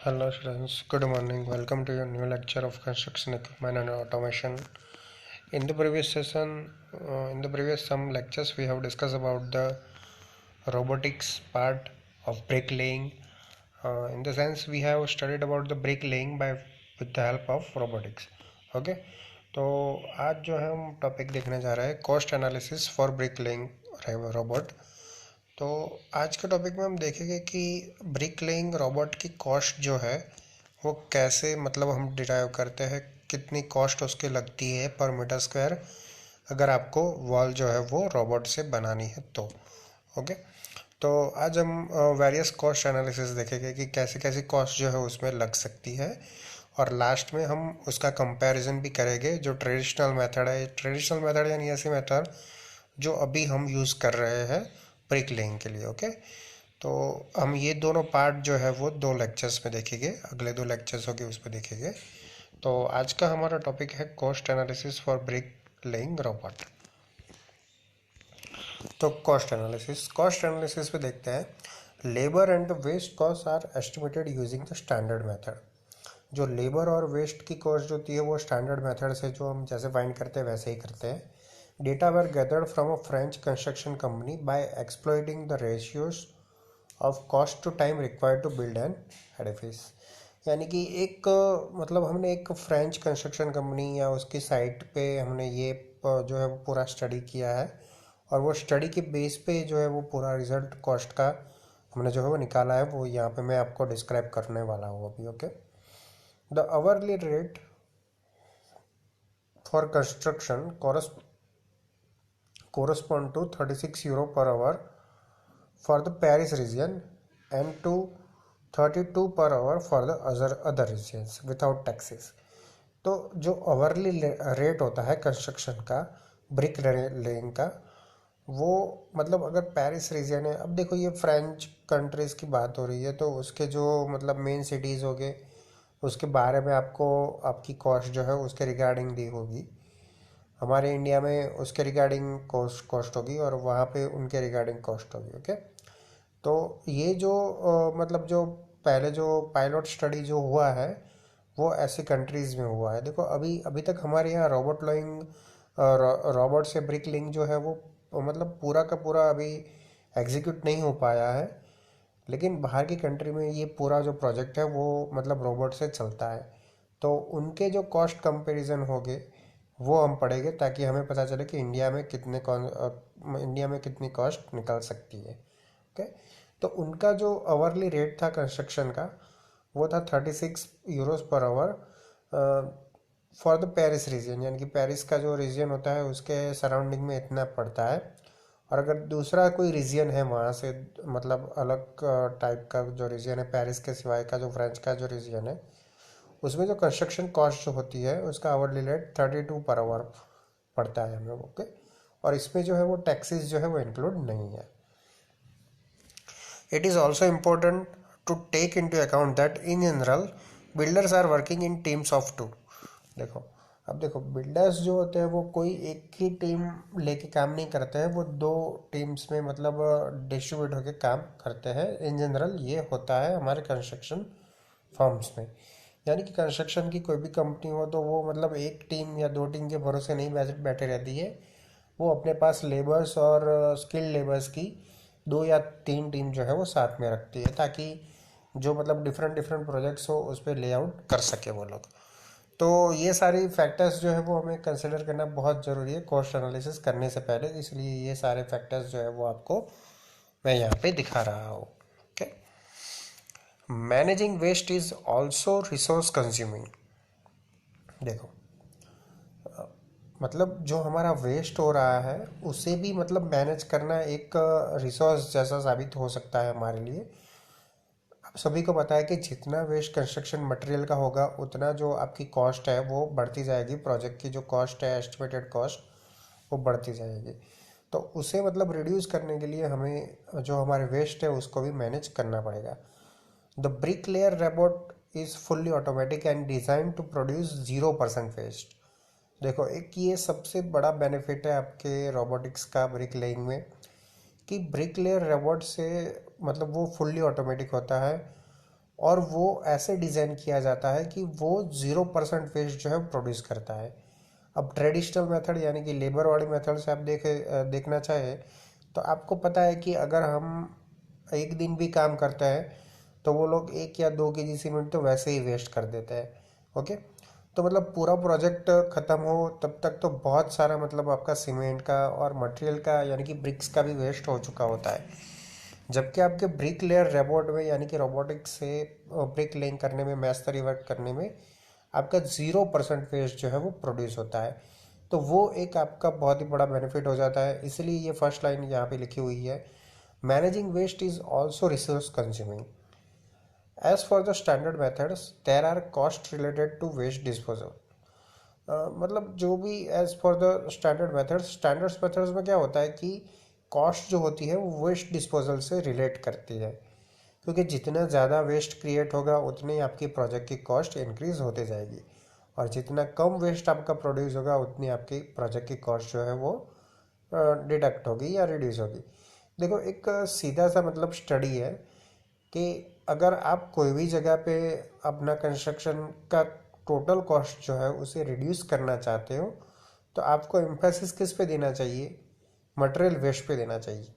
Hello students, good morning. Welcome to your new lecture of construction equipment and automation. In the previous session, in the previous some lectures, we have discussed about the robotics part of bricklaying. In the sense, we have studied about the bricklaying by with the help of robotics. Okay, तो आज जो है हम topic देखने जा रहे हैं cost analysis for ब्रिकलेइंग robot. तो आज के टॉपिक में हम देखेंगे कि ब्रिक लेइंग रोबोट की कॉस्ट जो है वो कैसे मतलब हम डिराइव करते हैं, कितनी कॉस्ट उसकी लगती है पर मीटर स्क्वायर अगर आपको वॉल जो है वो रोबोट से बनानी है तो। ओके, तो आज हम वेरियस कॉस्ट एनालिसिस देखेंगे कि कैसे कैसी कॉस्ट जो है उसमें लग सकती है, और लास्ट में हम उसका कंपैरिजन भी करेंगे जो ट्रेडिशनल मेथड है। ट्रेडिशनल मेथड यानी ऐसी मेथड जो अभी हम यूज़ कर रहे हैं ब्रिक लेइंग के लिए। ओके, तो हम ये दोनों पार्ट जो है वो दो लेक्चर्स में देखेंगे, अगले दो लेक्चर्स होंगे उस पर देखेंगे। तो आज का हमारा टॉपिक है cost analysis for brick laying robot. तो कॉस्ट एनालिसिस पे देखते हैं। Labour and the waste cost are estimated using the standard method. जो लेबर और वेस्ट की कॉस्ट होती है वो स्टैंडर्ड मेथड से जो हम जैसे फाइंड करते हैं वैसे ही करते हैं। Data were gathered from a French construction company by exploiting the ratios of cost to time required to build an edifice. यानी कि एक मतलब हमने एक फ्रेंच कंस्ट्रक्शन कंपनी या उसकी साइट पे हमने ये जो है वो पूरा स्टडी किया है, और वो स्टडी के बेस पे जो है वो पूरा रिजल्ट कॉस्ट का हमने जो है वो निकाला है, वो यहाँ पे मैं आपको डिस्क्राइब करने वाला हूँ अभी। Okay, the hourly rate for construction correspond to 36 euro per hour for the Paris region and to 32 per hour for the other regions without taxes। तो जो आवरली रेट होता है कंस्ट्रक्शन का ब्रिक लेइंग का, वो मतलब अगर पेरिस रीजन है, अब देखो ये फ्रेंच कंट्रीज़ की बात हो रही है तो उसके जो मतलब मेन सिटीज़ हो गए उसके बारे में आपको आपकी कॉस्ट जो है उसके रिगार्डिंग दी होगी। हमारे इंडिया में उसके रिगार्डिंग कॉस्ट होगी और वहाँ पे उनके रिगार्डिंग कॉस्ट होगी। ओके, तो ये जो मतलब जो पहले जो पायलट स्टडी जो हुआ है वो ऐसी कंट्रीज़ में हुआ है। देखो अभी अभी तक हमारे यहाँ रोबोट से ब्रिक लिंक जो है वो मतलब पूरा का पूरा अभी एग्जीक्यूट नहीं हो पाया है, लेकिन बाहर की कंट्री में ये पूरा जो प्रोजेक्ट है वो मतलब रोबोट से चलता है। तो उनके जो कॉस्ट कंपैरिजन होंगे वो हम पढ़ेंगे ताकि हमें पता चले कि इंडिया में कितनी कॉस्ट निकल सकती है। ओके, तो उनका जो आवरली रेट था कंस्ट्रक्शन का वो था 36 euros per hour for the Paris region, यानी कि पेरिस का जो रीजन होता है उसके सराउंडिंग में इतना पड़ता है। और अगर दूसरा कोई रीजन है वहाँ से मतलब अलग टाइप का जो रीजन है पेरिस के सिवाय का, जो फ्रेंच का जो रीजन है, उसमें जो कंस्ट्रक्शन कॉस्ट जो होती है उसका आवरली रेट 32 पर आवर पड़ता है हमें। ओके, और इसमें जो है वो टैक्सेस जो है वो इंक्लूड नहीं है। It is also important to take into account that in general builders are working in teams of two. देखो, अब देखो बिल्डर्स जो होते हैं वो कोई एक ही टीम लेके काम नहीं करते हैं, वो दो टीम्स में मतलब डिस्ट्रीब्यूट होकर काम करते हैं। इन जनरल ये होता है हमारे कंस्ट्रक्शन फर्म्स में। यानी कि कंस्ट्रक्शन की कोई भी कंपनी हो तो वो मतलब एक टीम या दो टीम के भरोसे नहीं बैठे रहती है, वो अपने पास लेबर्स और स्किल्ड लेबर्स की दो या तीन टीम जो है वो साथ में रखती है ताकि जो मतलब डिफरेंट डिफरेंट प्रोजेक्ट्स हो उस पर लेआउट कर सके वो लोग। तो ये सारी फैक्टर्स जो है वो हमें कंसिडर करना बहुत ज़रूरी है कॉस्ट एनालिसिस करने से पहले, इसलिए ये सारे फैक्टर्स जो है वो आपको मैं यहाँ पे दिखा रहा हूँ। Okay, managing waste is also resource consuming. देखो मतलब जो हमारा वेस्ट हो रहा है उसे भी मतलब मैनेज करना एक रिसोर्स जैसा साबित हो सकता है हमारे लिए। आप सभी को पता है कि जितना वेस्ट कंस्ट्रक्शन मटेरियल का होगा उतना जो आपकी कॉस्ट है वो बढ़ती जाएगी, प्रोजेक्ट की जो कॉस्ट है एस्टिमेटेड कॉस्ट वो बढ़ती जाएगी। तो उसे मतलब रिड्यूस करने के लिए हमें जो हमारे वेस्ट है उसको भी मैनेज करना पड़ेगा। The brick layer robot is fully automatic and design to produce 0% waste. देखो एक ये सबसे बड़ा बेनिफिट है आपके रोबोटिक्स का ब्रिक लेइंग में कि ब्रिक लेयर रोबोट से मतलब वो फुल्ली ऑटोमेटिक होता है, और वो ऐसे डिज़ाइन किया जाता है कि वो 0% वेस्ट जो है प्रोड्यूस करता है। अब ट्रेडिशनल मेथड यानी कि लेबर वाली मेथड से आप देखना चाहे तो आपको पता है कि अगर हम एक दिन भी काम करते हैं तो वो लोग 1 या 2 kg सीमेंट तो वैसे ही वेस्ट कर देते हैं। ओके, तो मतलब पूरा प्रोजेक्ट ख़त्म हो तब तक तो बहुत सारा मतलब आपका सीमेंट का और मटेरियल का यानी कि ब्रिक्स का भी वेस्ट हो चुका होता है। जबकि आपके ब्रिक लेयर रोबोट में यानी कि रोबोटिक्स से ब्रिक लेइंग करने में, मैस्टरी वर्क करने में आपका 0% वेस्ट जो है वो प्रोड्यूस होता है। तो वो एक आपका बहुत ही बड़ा बेनिफिट हो जाता है। इसलिए ये फर्स्ट लाइन यहाँ पे लिखी हुई है, managing waste is also resource consuming. As for the standard methods there are cost related to waste disposal. मतलब जो भी as for the standards methods में क्या होता है कि कॉस्ट जो होती है वो वेस्ट डिस्पोजल से रिलेट करती है, क्योंकि जितना ज़्यादा वेस्ट क्रिएट होगा उतनी ही आपकी प्रोजेक्ट की कॉस्ट इंक्रीज होते जाएगी, और जितना कम वेस्ट आपका प्रोड्यूस होगा उतनी आपकी प्रोजेक्ट की कॉस्ट जो है वो डिडक्ट होगी या रिड्यूस होगी। देखो, एक सीधा सा मतलब स्टडी है कि अगर आप कोई भी जगह पे अपना कंस्ट्रक्शन का टोटल कॉस्ट जो है उसे रिड्यूस करना चाहते हो तो आपको एम्फेसिस किस पे देना चाहिए? मटेरियल वेस्ट पे देना चाहिए,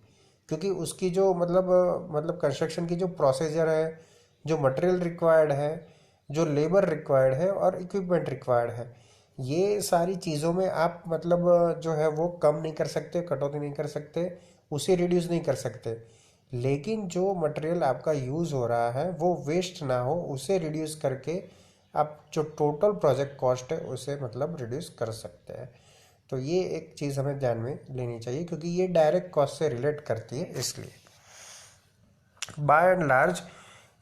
क्योंकि उसकी जो मतलब कंस्ट्रक्शन की जो प्रोसीजर है, जो मटेरियल रिक्वायर्ड है, जो लेबर रिक्वायर्ड है और इक्विपमेंट रिक्वायर्ड है, ये सारी चीज़ों में आप जो है वो कम नहीं कर सकते, कटौती नहीं कर सकते, उसे रिड्यूस नहीं कर सकते। लेकिन जो मटेरियल आपका यूज़ हो रहा है वो वेस्ट ना हो, उसे रिड्यूस करके आप जो टोटल प्रोजेक्ट कॉस्ट है उसे रिड्यूस कर सकते हैं। तो ये एक चीज़ हमें ध्यान में लेनी चाहिए, क्योंकि ये डायरेक्ट कॉस्ट से रिलेट करती है। इसलिए by and large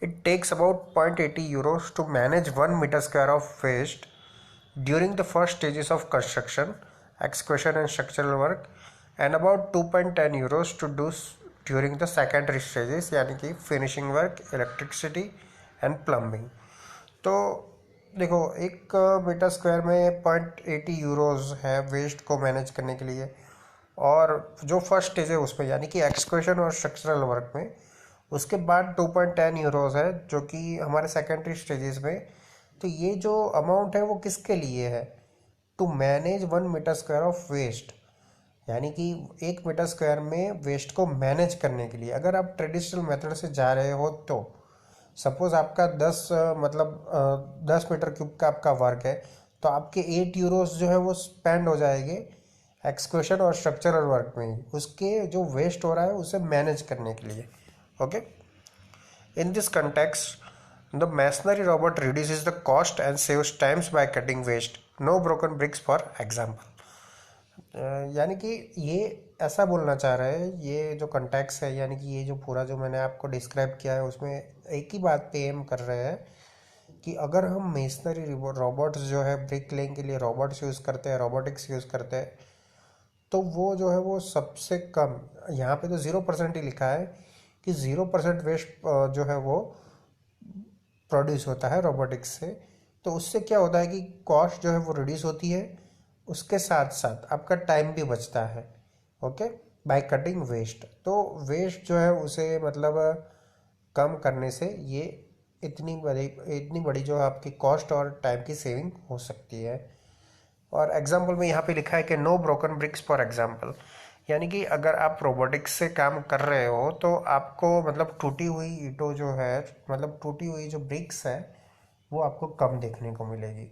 it takes about 0.80 euros to manage 1 metre square of waste during the first stages of construction, excavation and structural work, and about 2.10 euros to do during the secondary stages यानी कि finishing work, electricity and plumbing. तो देखो, 1 metre square में 0.80 euros है waste को manage करने के लिए, और जो फर्स्ट स्टेज है उसमें यानी कि एक्सक्वेशन और स्ट्रक्चरल वर्क में, उसके बाद 2.10 यूरोज है जो कि हमारे सेकेंडरी स्टेजेस में। तो ये जो अमाउंट है वो किसके लिए है? To manage 1 metre square of waste, यानी कि 1 मीटर स्क्वायर में वेस्ट को मैनेज करने के लिए। अगर आप ट्रेडिशनल मेथड से जा रहे हो तो सपोज आपका 10 मीटर क्यूब का आपका वर्क है, तो आपके 8 यूरोस जो है वो स्पेंड हो जाएंगे एक्सक्वेशन और स्ट्रक्चरल वर्क में ही, उसके जो वेस्ट हो रहा है उसे मैनेज करने के लिए। Okay, in this context the masonry robot reduces the cost and saves times by cutting waste. No broken bricks for example. यानी कि ये ऐसा बोलना चाह रहे हैं, ये जो कंटेक्स्ट है यानी कि ये जो पूरा जो मैंने आपको डिस्क्राइब किया है उसमें एक ही बात पे एम कर रहे हैं कि अगर हम मेसनरी रोबोट्स जो है ब्रिक लेइंग के लिए रोबोट्स यूज़ करते हैं, रोबोटिक्स यूज़ करते हैं, तो वो जो है वो सबसे कम, यहाँ पे तो 0% ही लिखा है कि 0% वेस्ट जो है वो प्रोड्यूस होता है रोबोटिक्स से। तो उससे क्या होता है कि कॉस्ट जो है वो रिड्यूस होती है, उसके साथ साथ आपका टाइम भी बचता है। Okay, by cutting waste. तो वेस्ट जो है उसे कम करने से ये इतनी बड़ी जो आपकी कॉस्ट और टाइम की सेविंग हो सकती है। और एग्जाम्पल में यहाँ पे लिखा है कि no broken bricks for example, यानी कि अगर आप रोबोटिक्स से काम कर रहे हो तो आपको टूटी हुई ईंटों जो है, टूटी हुई जो ब्रिक्स है वो आपको कम देखने को मिलेगी।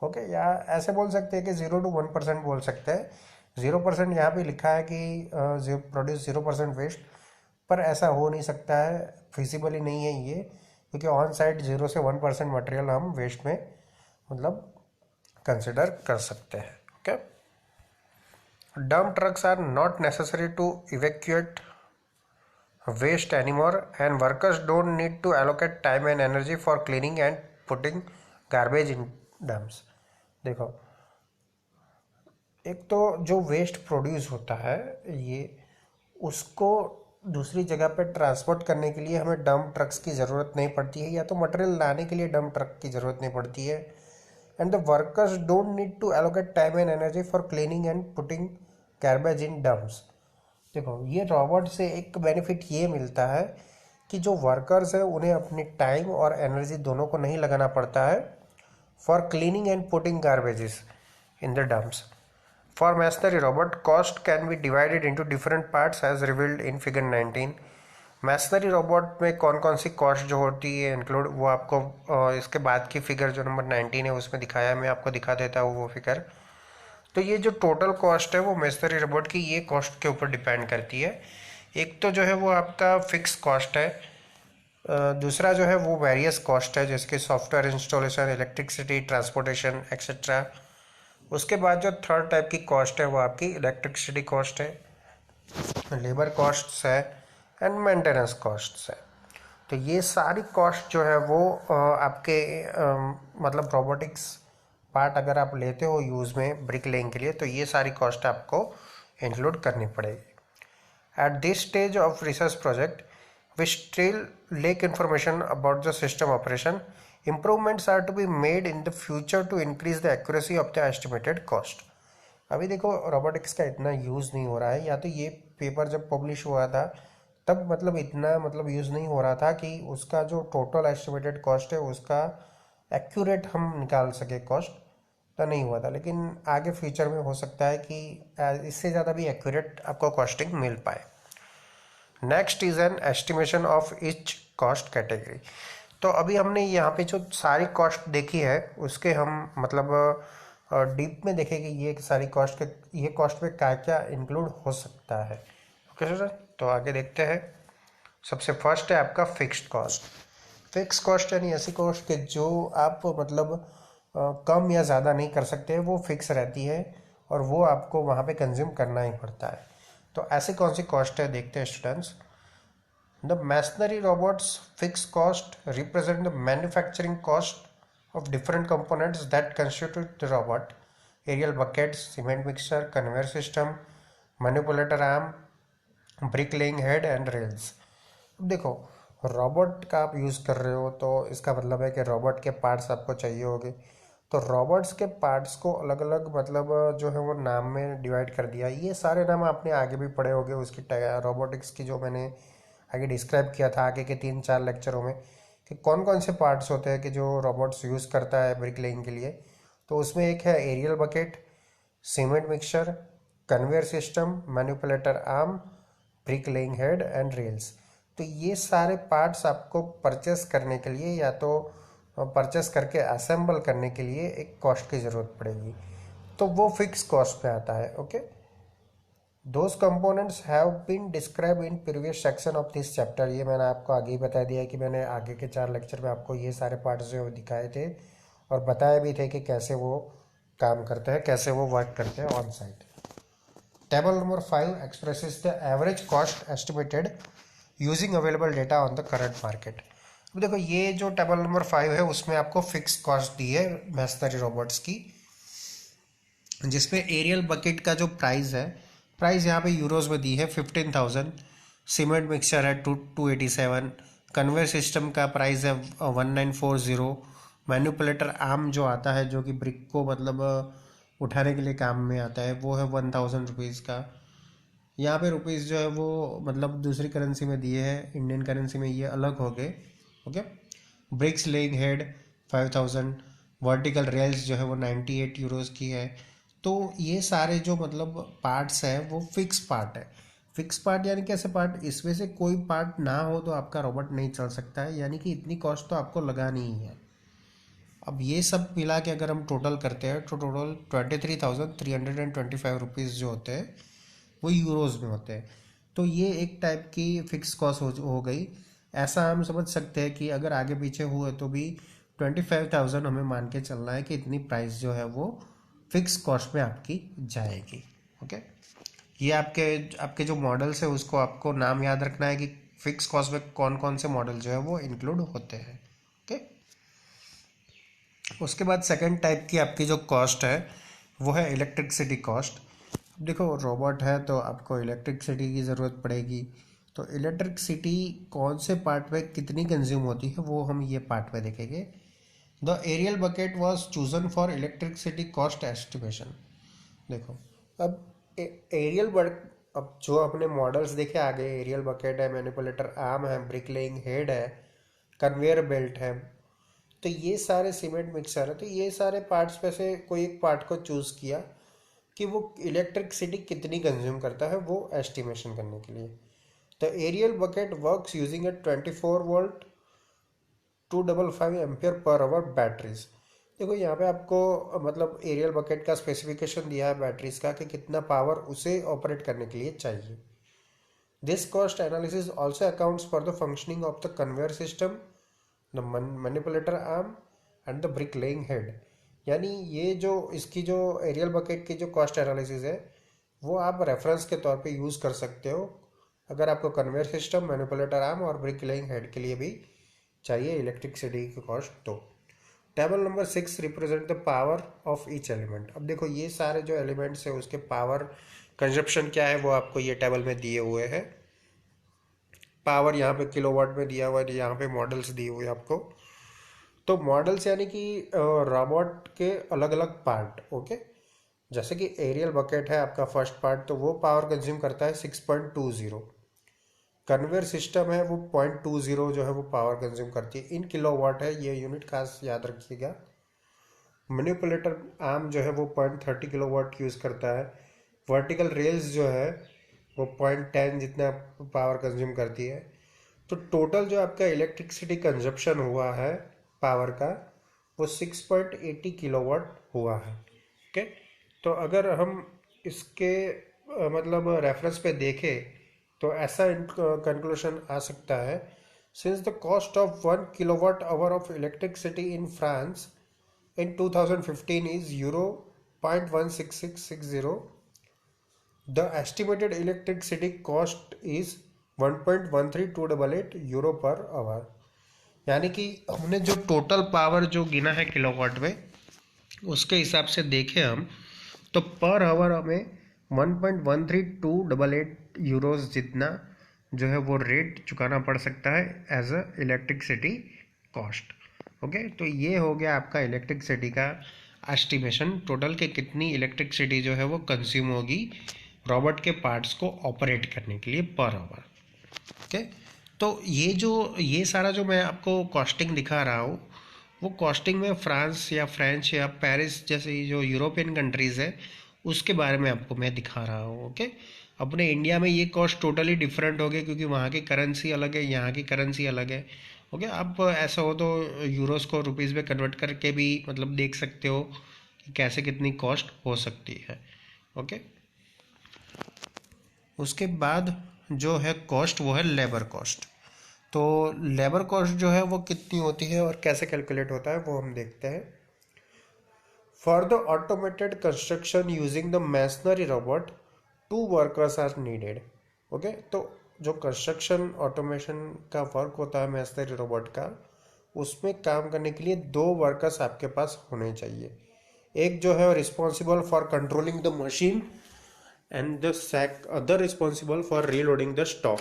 ओके, या ऐसे बोल सकते हैं कि 0 to 1% बोल सकते हैं। 0% यहाँ पे लिखा है कि प्रोड्यूस 0% वेस्ट, पर ऐसा हो नहीं सकता है, फिजिबली नहीं है ये, क्योंकि ऑन साइट 0 से 1% मटेरियल हम वेस्ट में कंसिडर कर सकते हैं। Okay, dump trucks are not necessary to evacuate waste anymore, and workers don't need to allocate time and energy for cleaning and putting garbage in dumps। देखो, एक तो जो वेस्ट प्रोड्यूस होता है ये, उसको दूसरी जगह पे ट्रांसपोर्ट करने के लिए हमें डंप ट्रक्स की ज़रूरत नहीं पड़ती है, या तो मटेरियल लाने के लिए डंप ट्रक की ज़रूरत नहीं पड़ती है। And the workers don't need to allocate time and energy for cleaning and putting garbage in dumps. देखो, ये रोबोट से एक बेनिफिट ये मिलता है कि जो वर्कर्स है उन्हें अपनी टाइम और एनर्जी दोनों को नहीं लगाना पड़ता है for cleaning and putting garbages in the dumps. For machinery robot, cost can be divided into different parts as revealed in figure 19. Machinery robot में कौन कौन सी कॉस्ट जो होती है इंक्लूड, वो आपको इसके बाद की फिगर जो नंबर 19 है उसमें दिखाया है. मैं आपको दिखा देता हूँ वो फिगर. तो ये जो टोटल कॉस्ट है वो मैशनरी रोबोट की ये कॉस्ट के ऊपर डिपेंड करती है. एक तो जो है वो आपका फिक्स कॉस्ट है, दूसरा जो है वो वेरियस कॉस्ट है जैसे software installation, electricity, transportation etcetera. उसके बाद जो थर्ड टाइप की कॉस्ट है वो आपकी इलेक्ट्रिसिटी कॉस्ट है, लेबर कॉस्ट्स है एंड मेंटेनेंस कॉस्ट्स है. तो ये सारी कॉस्ट जो है वो आपके मतलब रोबोटिक्स पार्ट अगर आप लेते हो यूज़ में ब्रिक लेइंग के लिए तो ये सारी कॉस्ट आपको इंक्लूड करनी पड़ेगी. At this stage of research project we still lack information about the system operation. Improvements are to be made in the future to increase the accuracy of the estimated cost. अभी देखो robotics का इतना use नहीं हो रहा है, या तो ये पेपर जब पब्लिश हुआ था तब मतलब इतना मतलब यूज़ नहीं हो रहा था कि उसका जो टोटल एस्टिमेटेड कॉस्ट है उसका एक्यूरेट हम निकाल सके कॉस्ट, तो नहीं हुआ था. लेकिन आगे फ्यूचर में हो सकता है कि इससे ज़्यादा भी एक्यूरेट आपको कॉस्टिंग मिल पाए. Next is an estimation of each cost category. तो अभी हमने यहाँ पे जो सारी कॉस्ट देखी है उसके हम मतलब डीप में देखें कि ये सारी कॉस्ट के ये कॉस्ट में क्या क्या इंक्लूड हो सकता है. ओके सर, तो आगे देखते हैं. सबसे फर्स्ट है आपका फिक्स्ड कॉस्ट. फिक्स कॉस्ट यानी ऐसी कॉस्ट के जो आप मतलब कम या ज़्यादा नहीं कर सकते, वो फिक्स रहती है और वो आपको वहाँ पे कंज्यूम करना ही पड़ता है. तो ऐसी कौन सी कॉस्ट है देखते हैं students. The machinery robots fixed cost represent the manufacturing cost of different components that constitute the robot. Aerial buckets, cement mixer, conveyor system, manipulator arm, brick laying head and rails. अब देखो robot का आप use कर रहे हो तो इसका मतलब है कि रोबोट के पार्ट्स आपको चाहिए होंगे. तो रोबोट्स के पार्ट्स को अलग अलग मतलब जो है वो नाम में डिवाइड कर दिया. ये सारे नाम आपने आगे भी पढ़े होंगे उसकी रोबोटिक्स की जो मैंने आगे डिस्क्राइब किया था आगे के 3-4 लेक्चरों में कि कौन कौन से पार्ट्स होते हैं कि जो रोबोट्स यूज़ करता है ब्रिक लेइंग के लिए. तो उसमें एक है aerial bucket, cement mixture, conveyor system, manipulator arm, brick laying head and rails. तो ये सारे पार्ट्स आपको परचेस करने के लिए या तो परचेस करके असेंबल करने के लिए एक कॉस्ट की ज़रूरत पड़ेगी. तो वो फिक्स कॉस्ट पे आता है. Okay, Those components have been described in previous section of this chapter. ये मैंने आपको आगे ही बता दिया कि मैंने आगे के 4 लेक्चर में आपको ये सारे पार्ट्स जो दिखाए थे और बताए भी थे कि कैसे वो काम करते हैं, कैसे वो वर्क करते हैं on site. Table number 5 expresses the average cost estimated using available data on the current market. अब देखो ये जो टेबल नंबर 5 है उसमें आपको फिक्स कॉस्ट दी है मैशनरी रोबोट्स की, जिसमें एरियल बकेट का जो प्राइस है, प्राइस यहाँ पे यूरोज में दी है 15,000. सीमेंट मिक्सचर है 287. कन्वेयर सिस्टम का प्राइस है 1940. मैनिपुलेटर आर्म जो आता है जो कि ब्रिक को मतलब उठाने के लिए काम में आता है वो है 1,000 रुपीज़ का. यहाँ पे रुपीज़ जो है वो मतलब दूसरी करेंसी में दिए हैं, इंडियन करेंसी में ये अलग हो गए. Okay, bricks laying head 5,000. Vertical rails जो है वो 98 यूरोज़ की है. तो ये सारे जो मतलब पार्ट्स हैं वो फिक्स पार्ट है. फिक्स पार्ट यानी कैसे पार्ट, इसमें से कोई पार्ट ना हो तो आपका रोबोट नहीं चल सकता है, यानी कि इतनी कॉस्ट तो आपको लगानी ही है. अब ये सब मिला के अगर हम टोटल करते हैं तो टोटल 23,325 रुपीज़ जो होते हैं वो यूरोज़ में होते हैं. तो ये एक टाइप की फिक्स कॉस्ट हो गई. ऐसा हम समझ सकते हैं कि अगर आगे पीछे हुए तो भी 25,000 हमें मान के चलना है कि इतनी प्राइस जो है वो फिक्स कॉस्ट में आपकी जाएगी. ओके, ये आपके जो मॉडल्स है उसको आपको नाम याद रखना है कि फिक्स कॉस्ट में कौन कौन से मॉडल जो है वो इंक्लूड होते हैं. ओके, उसके बाद सेकंड टाइप की आपकी जो कॉस्ट है वो है इलेक्ट्रिसिटी कॉस्ट. देखो रोबोट है तो आपको इलेक्ट्रिसिटी की ज़रूरत पड़ेगी. तो इलेक्ट्रिसिटी कौन से पार्ट में कितनी कंज्यूम होती है वो हम ये पार्ट में देखेंगे. The aerial bucket was chosen for electricity cost estimation. देखो अब एरियल अब जो अपने मॉडल्स देखे आगे, एरियल बकेट है, मैनिपुलेटर आर्म है, ब्रिक लेइंग हेड है, कन्वेयर बेल्ट है, तो ये सारे सीमेंट मिक्सर है। तो ये सारे पार्ट्स में से कोई एक पार्ट को चूज़ किया कि वो इलेक्ट्रिसिटी कितनी कंज्यूम करता है, वो एस्टिमेशन करने के लिए। तो aerial bucket works using a 24 volt 255 ampere per hour batteries. देखो यहाँ पे आपको मतलब एरियल बकेट का स्पेसिफिकेशन दिया है बैटरीज का कि कितना पावर उसे ऑपरेट करने के लिए चाहिए। This cost analysis also accounts for the functioning of the conveyor system, the manipulator arm and the brick laying head. यानी ये जो इसकी जो एरियल बकेट की जो कॉस्ट एनालिसिस है वो आप रेफरेंस के तौर पे यूज़ कर सकते हो अगर आपको कन्वेयर सिस्टम, मैनिपुलेटर आर्म और ब्रिक लेइंग हेड के लिए भी चाहिए इलेक्ट्रिसिटी की कॉस्ट। तो table number 6 represent the power of each element. अब देखो ये सारे जो एलिमेंट्स है उसके पावर कंजप्शन क्या है वो आपको ये टेबल में दिए हुए हैं। पावर यहाँ पे किलोवाट में दिया हुआ है, यहाँ पे मॉडल्स दिए हुए हैं आपको। तो मॉडल्स यानी कि रोबोट के अलग अलग पार्ट, ओके। जैसे कि एरियल बकेट है आपका फर्स्ट पार्ट, तो वो पावर कंज्यूम करता है 6.20। कन्वेयर सिस्टम है वो 0.20 जो है वो पावर कंज्यूम करती है, इन किलोवाट है, ये यूनिट खास याद रखिएगा। मैनिपुलेटर आर्म जो है वो 0.30 किलोवाट यूज़ करता है। वर्टिकल रेल्स जो है वो 0.10 जितना पावर कंज्यूम करती है। तो टोटल जो आपका इलेक्ट्रिसिटी कंजप्शन हुआ है पावर का वो 6.80 किलोवाट हुआ है, ओके। तो अगर हम इसके मतलब रेफरेंस पे देखें तो ऐसा कंक्लूजन आ सकता है, since the cost of 1 kilowatt hour of electricity in France in 2015 is euro 0.16660, the estimated electricity cost is 1.13288 euro per hour. यानी कि हमने जो टोटल पावर जो गिना है किलोवाट में उसके हिसाब से देखें हम तो पर आवर हमें 1.13288 यूरोस जितना जो है वो रेट चुकाना पड़ सकता है as a electricity cost, okay. तो ये हो गया आपका इलेक्ट्रिसिटी का एस्टिमेशन, टोटल के कितनी इलेक्ट्रिसिटी जो है वो कंज्यूम होगी रोबोट के पार्ट्स को ऑपरेट करने के लिए पर आवर, ओके। तो ये सारा जो मैं आपको कॉस्टिंग दिखा रहा हूँ वो कॉस्टिंग में फ्रांस या फ्रेंच या पेरिस जैसे जो यूरोपियन कंट्रीज़ है उसके बारे में आपको मैं दिखा रहा हूँ, ओके। अपने इंडिया में ये कॉस्ट टोटली डिफरेंट हो गए क्योंकि वहाँ की करेंसी अलग है, यहाँ की करेंसी अलग है, ओके। आप ऐसा हो तो यूरोस को रुपीज़ में कन्वर्ट करके भी मतलब देख सकते हो कि कैसे कितनी कॉस्ट हो सकती है, ओके। उसके बाद जो है कॉस्ट वो है लेबर कॉस्ट। तो लेबर कॉस्ट जो है वो कितनी होती है और कैसे कैलकुलेट होता है वो हम देखते हैं। For the automated construction using the masonry robot 2 workers are needed, okay. तो जो कंस्ट्रक्शन ऑटोमेशन का वर्क होता है मैसनरी रोबोट का, उसमें काम करने के लिए 2 वर्कर्स आपके पास होने चाहिए। एक जो है responsible for controlling the machine and the other responsible for reloading the stock.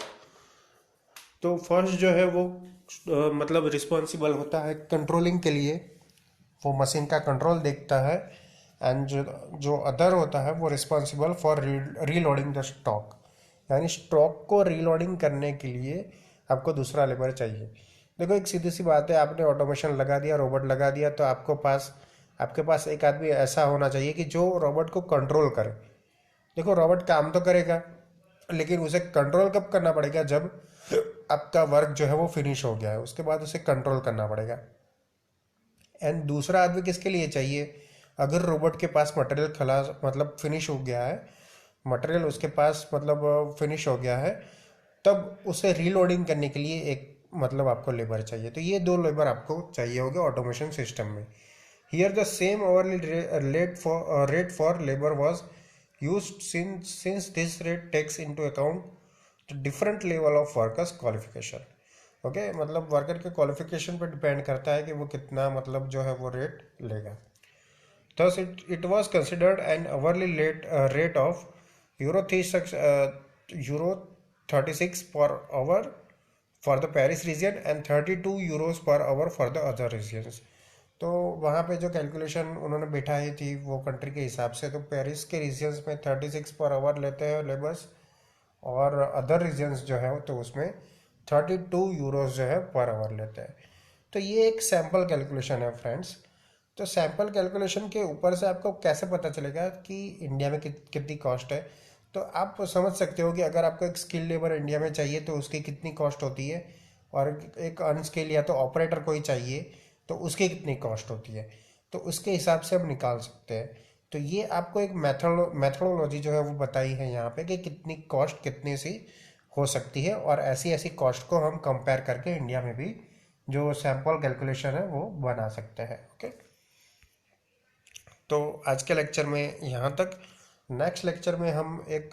तो फर्स्ट जो है वो मतलब रिस्पॉन्सिबल होता है कंट्रोलिंग के लिए, वो मशीन का कंट्रोल देखता है। एंड जो अदर होता है वो responsible for reloading the stock, यानी स्टॉक को रीलोडिंग करने के लिए आपको दूसरा लेबर चाहिए। देखो एक सीधी सी बात है, आपने ऑटोमेशन लगा दिया, रोबोट लगा दिया, तो आपके पास एक आदमी ऐसा होना चाहिए कि जो रोबोट को कंट्रोल करे। देखो रोबोट काम तो करेगा लेकिन उसे कंट्रोल कब करना पड़ेगा, जब आपका वर्क जो है वो फिनिश हो गया है, उसके बाद उसे कंट्रोल करना पड़ेगा। एंड दूसरा आदमी किसके लिए चाहिए, अगर रोबोट के पास मटेरियल खलास मतलब फिनिश हो गया है, मटेरियल उसके पास मतलब फिनिश हो गया है, तब उसे रीलोडिंग करने के लिए एक मतलब आपको लेबर चाहिए। तो ये 2 लेबर आपको चाहिए होगा ऑटोमेशन सिस्टम में। Here the same overly rate for labour was used since this rate takes into account the different level of workers qualification, okay. मतलब वर्कर के क्वालिफिकेशन पर डिपेंड करता है कि वो कितना मतलब जो है वो रेट लेगा। thus it was considered an hourly rate of euro 36 per hour for the Paris region and 32 euros per hour for the other regions। तो वहाँ पे जो कैलकुलेशन उन्होंने बिठाई थी वो कंट्री के हिसाब से, तो पेरिस के रीजन्स में 36 पर आवर लेते हैं लेबर्स और अदर रीजन्स जो है तो उसमें 32 यूरोज जो है पर आवर लेते हैं। तो ये एक सैम्पल कैलकुलेशन है फ्रेंड्स। तो सैम्पल कैलकुलेशन के ऊपर से आपको कैसे पता चलेगा कि इंडिया में कितनी कॉस्ट है। तो आप समझ सकते हो कि अगर आपको एक स्किल लेबर इंडिया में चाहिए तो उसकी कितनी कॉस्ट होती है, और एक अनस्किल या तो ऑपरेटर कोई चाहिए तो उसकी कितनी कॉस्ट होती है। तो उसके हिसाब से हम निकाल सकते हैं। तो ये आपको एक मैथडोलॉजी जो है वो बताई है यहाँ पे कि कितनी कॉस्ट कितनी सी हो सकती है, और ऐसी ऐसी कॉस्ट को हम कंपेयर करके इंडिया में भी जो सैम्पल कैलकुलेशन है वो बना सकते हैं। ओके, तो आज के लेक्चर में यहाँ तक। नेक्स्ट लेक्चर में हम एक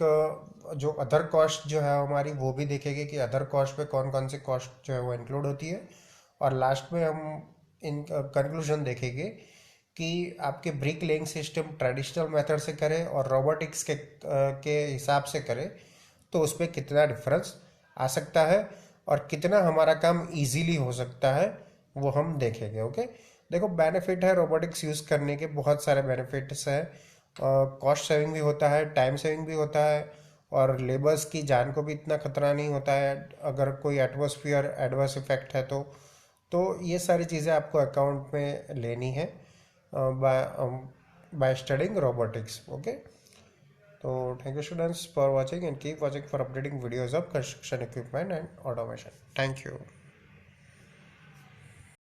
जो अदर कॉस्ट जो है हमारी वो भी देखेंगे कि अदर कॉस्ट पे कौन कौन सी कॉस्ट जो है वो इंक्लूड होती है। और लास्ट में हम इन कंक्लूजन देखेंगे कि आपके brick laying system traditional method से करें और रोबोटिक्स के हिसाब से करें तो उस पर कितना डिफरेंस आ सकता है और कितना हमारा काम इजीली हो सकता है वो हम देखेंगे। ओके, देखो बेनिफिट है रोबोटिक्स यूज़ करने के, बहुत सारे बेनिफिट्स हैं। कॉस्ट सेविंग भी होता है, टाइम सेविंग भी होता है, और लेबर्स की जान को भी इतना खतरा नहीं होता है अगर कोई एटमॉस्फेयर एडवर्स इफेक्ट है तो ये सारी चीज़ें आपको अकाउंट में लेनी है बाय स्टडिंग रोबोटिक्स। ओके, तो thank you students for watching and keep watching for updating videos of construction equipment and automation. Thank you.